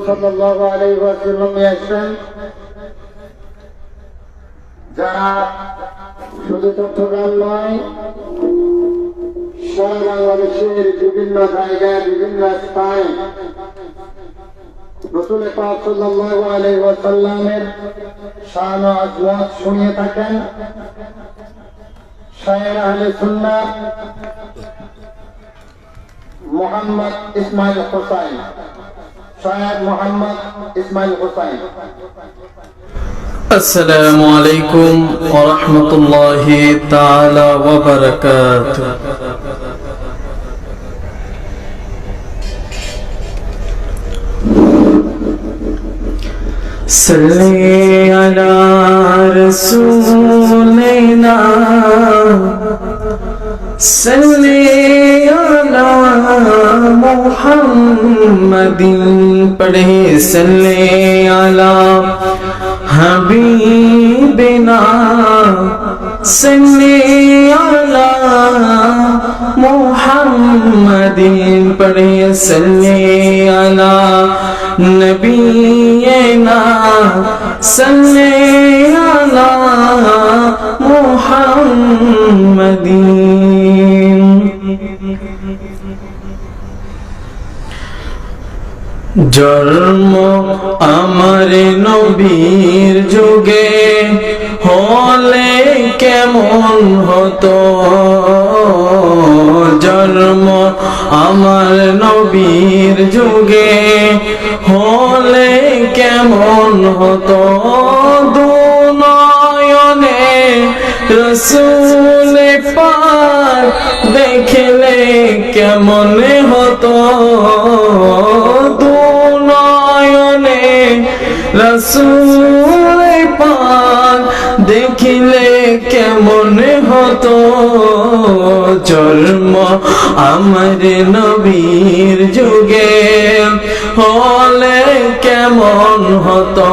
সাল্লাল্লাহু আলাইহি ওয়াসাল্লাম আসেন, যারা শুধু চট্টগ্রাম নয়, সারা বাংলাদেশের বিভিন্ন জায়গায় বিভিন্ন স্থানে রাসূল পাক সাল্লাল্লাহু আলাইহি ওয়াসাল্লামের শান ও আজমত শুনিয়ে থাকেন। শায়ের আহলে সুন্নাহ মোহাম্মদ ইসমাইল হুসাইন, শায়ের মোহাম্মদ ইসমাইল হুসাইন। আসসালামু আলাইকুম ওয়া রাহমাতুল্লাহি তাআলা ওয়া বারাকাতুহু। সাল্লি আলা রাসূলিনা সাল্লি আলা মুহাম্মাদিন, পড়ে সাল্লি আলা হাবিবিনা সাল্লি আলা মুহাম্মাদিন, পড়ে সাল্লি আলা নবিয়িনা সাল্লি আলা মুহাম্মাদিন। জন্ম আমার নবীর যুগে হলে কেমন হতো, জন্ম আমার নবীর যুগে হলে কেমন হতো, দুনয়নে রাসূল পাক দেখলে কেমন হতো, দুনয়নে রাসূল পাক দেখিলে কেমন হতো, জন্ম আমার নবীর যুগে হলে কেমন হতো,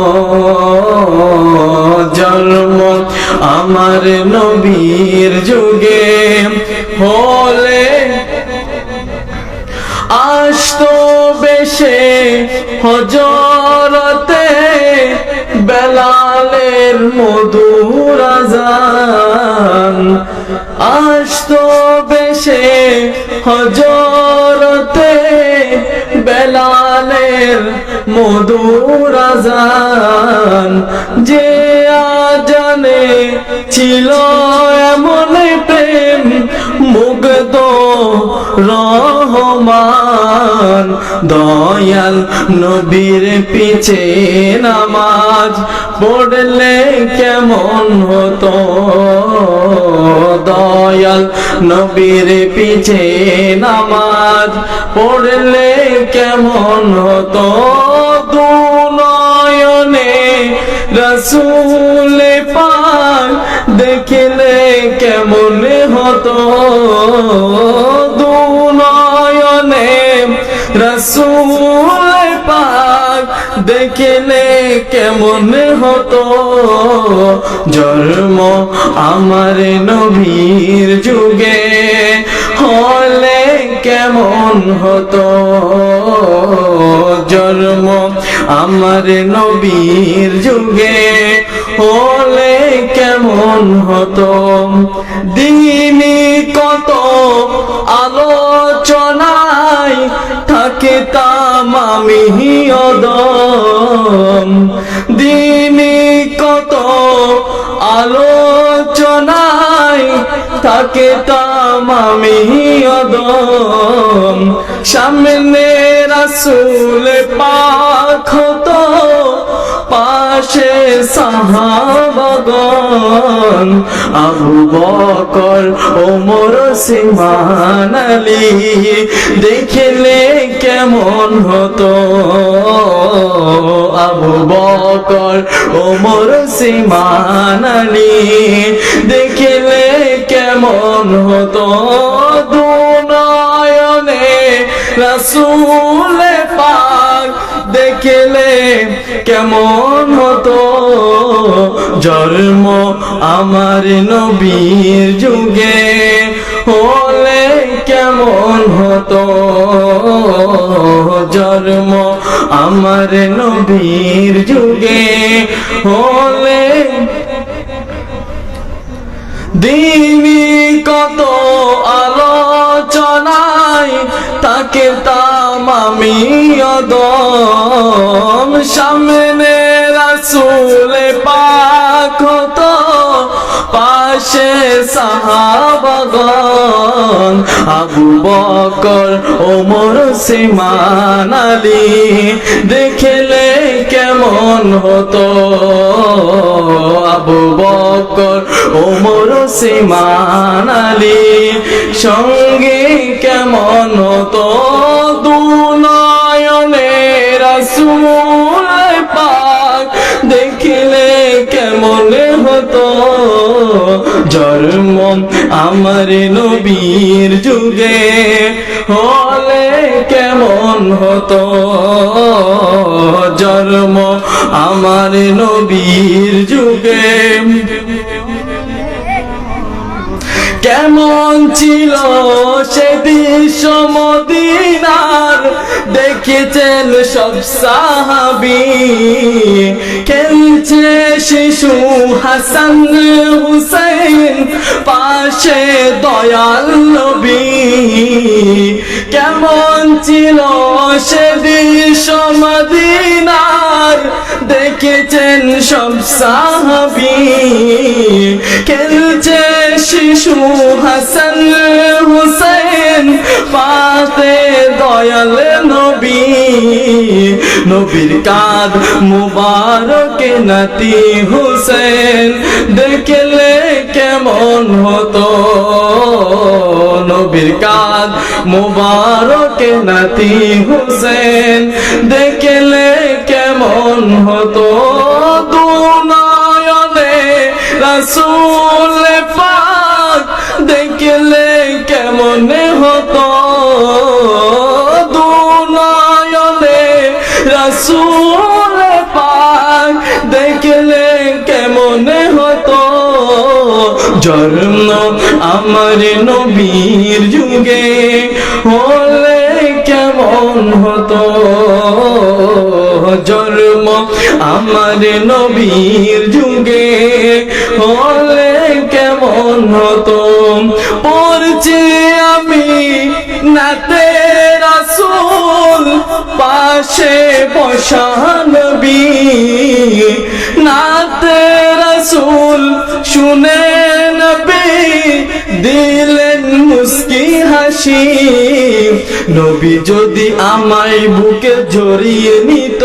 জন্ম আমার নবীর যুগে হলে আসতো বেশে হজরতে বেলালের মধুর আযান, আসতো বেশে হজরতে বেলালের মধুর আযান, যে আজানে ছিল এমন প্রেম মুগ্ধ রহমান, দয়াল নবীর পিছে নামাজ পড়লে কেমন হতো, দয়াল নবীর পিছে নামাজ পড়লে কেমন হতো, দুনয়নে রাসূল পাক দেখলে কেমন হতো, দুনয়নে রাসূল পাক দেখলে কেমন হতো, জন্ম আমার নবীর যুগে হলে কেমন হতো, জন্ম আমার নবীর যুগে হলে কেমন হতো, দিনই কত আলোচনায় থাকিতাম আমি অদম, দিনই কত আলোচনায় থাকিতাম আমি অদম, সামনে রাসূল পাক হতো পাশে সাহাবাগণ, আবু বকর ওমর ওসমান আলী দেখলে কেমন হতো, আবু বকর ওমর ওসমান আলী দেখলে কেমন হতো, দুনয়নে রাসূল পাক দেখলে কেমন হতো, জন্ম আমার নবীর যুগে হলে কেমন হতো জন্ম আমার নবীর যুগে হলে দিনই কত আলোচনায় তাকে তাম আমি অদম সামনে রাসূল পাক হতো পাশে সাহাবাগণ আবু বকর ওমর ওসমান আলী দেখলে কেমন হতো আবু বকর ওমর ওসমান আলী সঙ্গে কেমন হতো দুনয়নে রাসূল পাক দেখলে কেমন হতো জন্ম আমার নবীর যুগে হলে কেমন হতো জন্ম আমার নবীর যুগে কেমন ছিল সে দৃশ্য মদিনার দেখেছেন সব সাহাবী খেলছে শিশু হাসান হুসাইন পাশে দয়াল নবী কেমন ছিল সে দৃশ্য মদিনার দেখেছেন সব সাহাবী খেলছে শিশু হাসান হুসাইন পাশে দয়াল নবী নবীর কাঁধ মুবারকে নাতি হুসেন দেখলে কেমন হতো নবীর কাঁধ মুবারকে নাতি হুসেন দেখলে কেমন হতো দুনয়নে রাসূল পাক দেখলে কেমন হতো দুনয়নে রাসূল পাক দেখলে কেমন হতো জন্ম আমার নবীর যুগে হলে কেমন হতো জন্ম আমার নবীর যুগে হলে কেমন হতো পড়ছি আমি নাতে রাসূল পাশে বসা নবী নাতে রাসূল শুনে নবী দিলেন মুস্কি হাসি নবী যদি আমায় বুকে জড়িয়ে নিত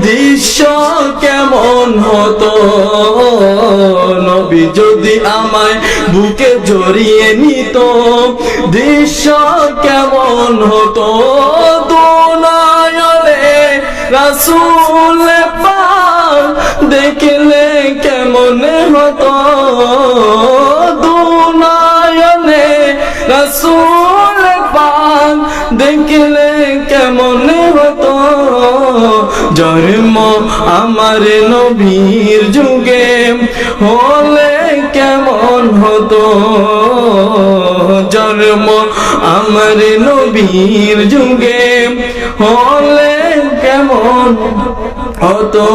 দৃশ্য কেমন হতো নবী যদি আমায় বুকে জড়িয়ে নিত দৃশ্য কেমন হতো দুনয়নে রাসূল পাক দেখলে কেমন হতো দুনয়নে রাসূল পাক দেখলে কেমন হতো জন্ম আমার নবীর যুগে হলে কেমন হতো জন্ম আমার নবীর যুগে হলে কেমন হতো